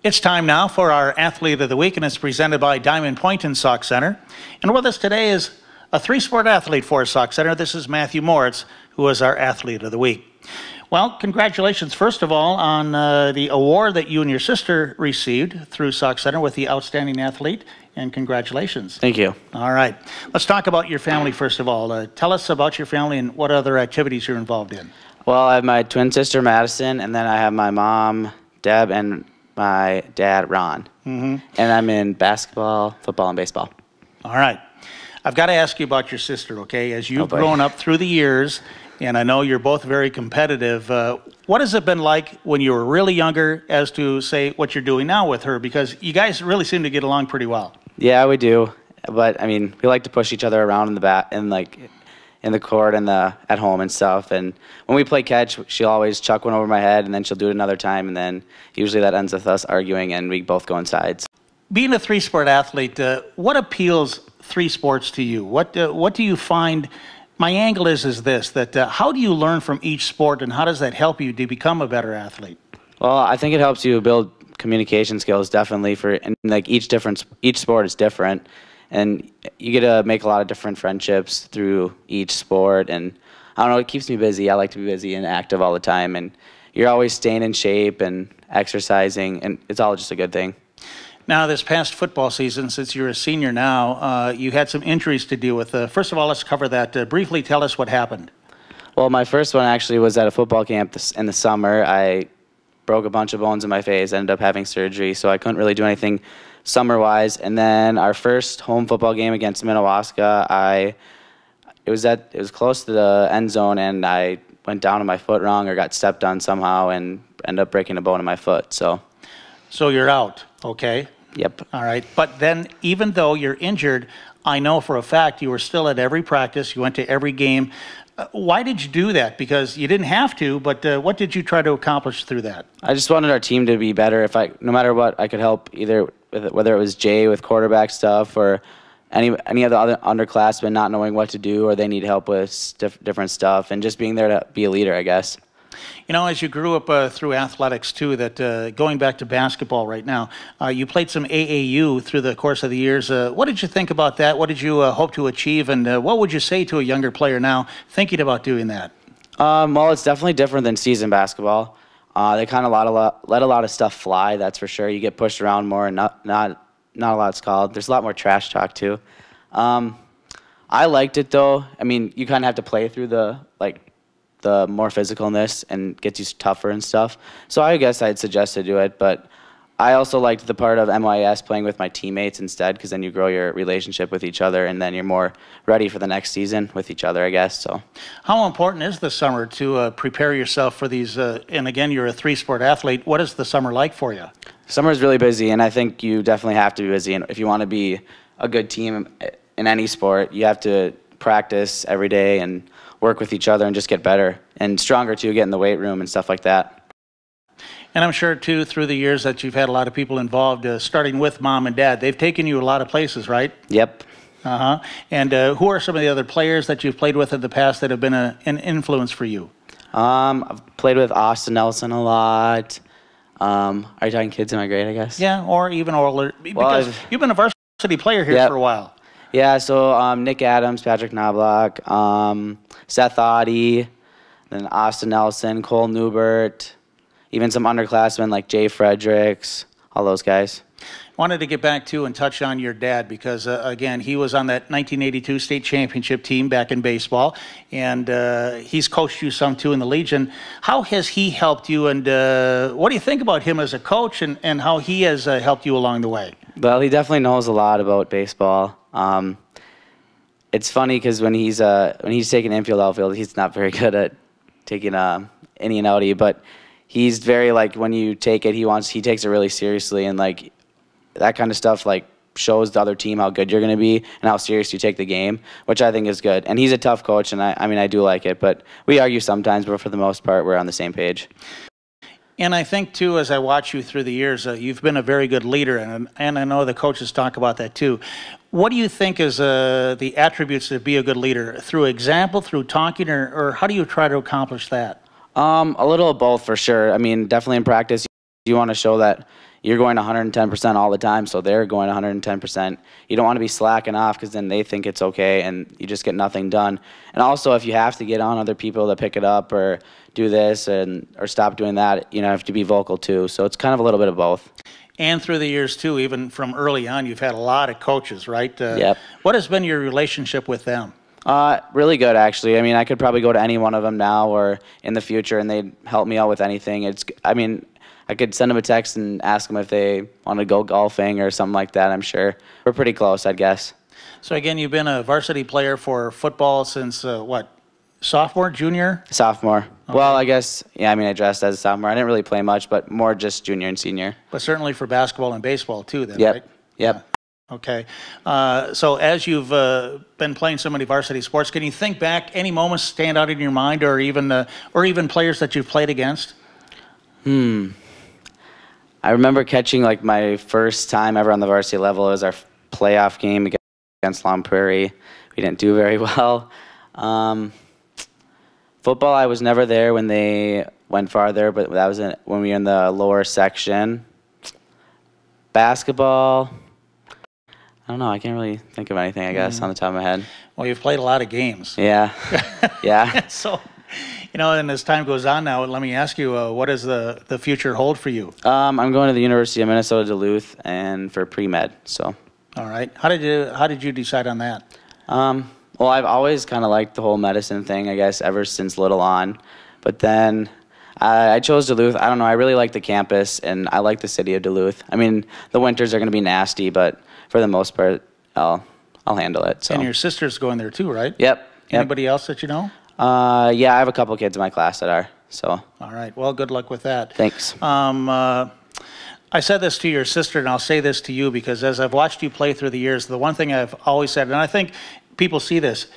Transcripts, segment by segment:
It's time now for our Athlete of the Week, and it's presented by Diamond Point and Sauk Center. And with us today is a three-sport athlete for Sauk Center. This is Matthew Moritz, who is our Athlete of the Week. Well, congratulations, first of all, on the award that you and your sister received through Sauk Center with the Outstanding Athlete, and congratulations. Thank you. All right. Let's talk about your family, first of all. Tell us about your family and what other activities you're involved in. Well, I have my twin sister, Madison, and then I have my mom, Deb, and my dad, Ron. And I'm in basketball, football, and baseball. All right. I've got to ask you about your sister, okay? As you've grown up through the years, and I know you're both very competitive, what has it been like when you were really younger as to, say, what you're doing now with her? Because you guys really seem to get along pretty well. Yeah, we do. But, I mean, we like to push each other around in the court and at home and stuff. And when we play catch, she'll always chuck one over my head, and then she'll do it another time, and then usually that ends with us arguing, and we both go inside. Being a three-sport athlete, what appeals three sports to you? What do you find? My angle is this, that how do you learn from each sport, and how does that help you to become a better athlete? Well, I think it helps you build communication skills, definitely, and like each sport is different. And you get to make a lot of different friendships through each sport. And I don't know, it keeps me busy. I like to be busy and active all the time. And you're always staying in shape and exercising, and it's all just a good thing. Now, this past football season, since you're a senior now, you had some injuries to deal with. First of all, let's cover that. Briefly tell us what happened. Well, my first one actually was at a football camp in the summer. I broke a bunch of bones in my face, ended up having surgery, so I couldn't really do anything summer-wise. And then our first home football game against Minnewaska, it was close to the end zone, and I went down on my foot wrong or got stepped on somehow and ended up breaking a bone in my foot. So you're out, okay? Yep. All right. But then even though you're injured, I know for a fact you were still at every practice. You went to every game. Why did you do that? Because you didn't have to, but what did you try to accomplish through that? I just wanted our team to be better. No matter what, I could help either whether it was Jay with quarterback stuff or any of the other underclassmen not knowing what to do, or they need help with different stuff, and just being there to be a leader, I guess. You know, as you grew up through athletics too, that going back to basketball right now, you played some AAU through the course of the years. What did you think about that? What did you hope to achieve, and what would you say to a younger player now thinking about doing that? Well, it's definitely different than season basketball. They kind of let a lot of stuff fly, that's for sure. You get pushed around more, and not a lot's called. There's a lot more trash talk too. I liked it though. I mean, you kind of have to play through the more physicalness, and gets you tougher and stuff. So I guess I'd suggest to do it, but I also liked the part of MYS playing with my teammates instead, because then you grow your relationship with each other, and then you're more ready for the next season with each other, I guess. So, how important is the summer to prepare yourself for these? And again, you're a three-sport athlete. What is the summer like for you? Summer is really busy, and I think you definitely have to be busy. And if you want to be a good team in any sport, you have to practice every day and work with each other and just get better and stronger too, get in the weight room and stuff like that. And I'm sure too, through the years that you've had a lot of people involved, starting with mom and dad. They've taken you a lot of places, right? Yep. And who are some of the other players that you've played with in the past that have been an influence for you? I've played with Austin Nelson a lot. Are you talking kids in my grade, I guess? Yeah, or even older, because you've been a varsity player here for a while. Yeah, so Nick Adams, Patrick Knobloch, Seth Audie, then Austin Nelson, Cole Newbert, even some underclassmen like Jay Fredericks, all those guys. Wanted to get back to and touch on your dad because, again, he was on that 1982 state championship team back in baseball, and he's coached you some too in the Legion. How has he helped you, and what do you think about him as a coach and how he has helped you along the way? Well, he definitely knows a lot about baseball. It's funny because when he's taking infield, outfield, he's not very good at taking innie and outie, but he's very, like, when you take it, he takes it really seriously, and like that kind of stuff like shows the other team how good you're going to be and how serious you take the game, which I think is good. And he's a tough coach, and I mean I do like it, but we argue sometimes, but for the most part we're on the same page. And I think, too, as I watch you through the years, you've been a very good leader, and I know the coaches talk about that, too. What do you think is the attributes to be a good leader? Through example, through talking, or how do you try to accomplish that? A little of both, for sure. I mean, definitely in practice, you want to show that you're going 110% all the time, so they're going 110%. You don't want to be slacking off because then they think it's okay and you just get nothing done. And also, if you have to get on other people to pick it up or do this or stop doing that, you have to be vocal too. So it's kind of a little bit of both. And through the years too, even from early on, you've had a lot of coaches, right? Yep. What has been your relationship with them? Really good, actually. I mean, I could probably go to any one of them now or in the future, and they'd help me out with anything. I could send them a text and ask them if they want to go golfing or something like that, I'm sure. We're pretty close, I guess. So again, you've been a varsity player for football since, sophomore, junior? Sophomore. Okay. Well, I guess, yeah, I dressed as a sophomore. I didn't really play much, but more just junior and senior. But certainly for basketball and baseball too, then, Yep. right? Yep. Okay. So as you've been playing so many varsity sports, can you think back, any moments stand out in your mind, or even players that you've played against? I remember catching my first time ever on the varsity level. It was our playoff game against Long Prairie. We didn't do very well. Football, I was never there when they went farther, but that was when we were in the lower section. Basketball, I don't know. I can't really think of anything, I guess, on the top of my head. Well, you've played a lot of games. Yeah. Yeah. So, and as time goes on now, let me ask you, what does the future hold for you? I'm going to the University of Minnesota Duluth and for pre-med, so. All right. How did you decide on that? Well, I've always kind of liked the whole medicine thing, I guess, ever since little on. But then I chose Duluth. I don't know. I really like the campus, and I like the city of Duluth. The winters are going to be nasty, but for the most part, I'll handle it. So. And your sister's going there too, right? Yep. Anybody else that you know? Yeah, I have a couple kids in my class that are. So. All right. Well, good luck with that. Thanks. I said this to your sister, and I'll say this to you, because as I've watched you play through the years, the one thing I've always said, and I think people see this,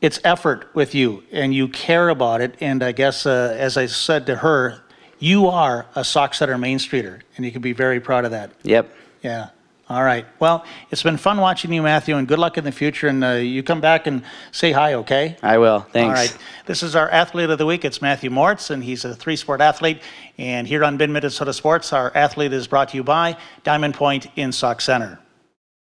it's effort with you, and you care about it. And I guess, as I said to her, you are a Sauk Centre Main Streeter, and you can be very proud of that. Yep. Yeah. All right. Well, it's been fun watching you, Matthew, and good luck in the future. And you come back and say hi, okay? I will. Thanks. All right. This is our Athlete of the Week. It's Matthew Moritz, and he's a three-sport athlete. And here on Mid-Minnesota Sports, our athlete is brought to you by Diamond Point in Sauk Centre.